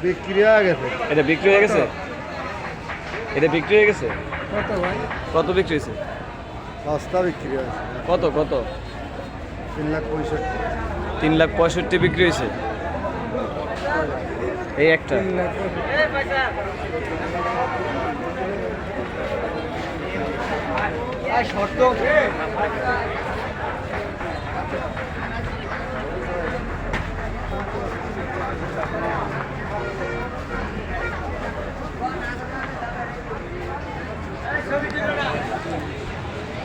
বিক্রি হয়ে গেছে। এটা বিক্রি হয়ে গেছে? এটা বিক্রি হয়ে গেছে? কত ভাই? কত বিক্রি হয়েছে? সস্তা বিক্রি হয়েছে। কত কত? 3,65,000। 3,65,000 বিক্রি হয়েছে এই একটা। শর্ত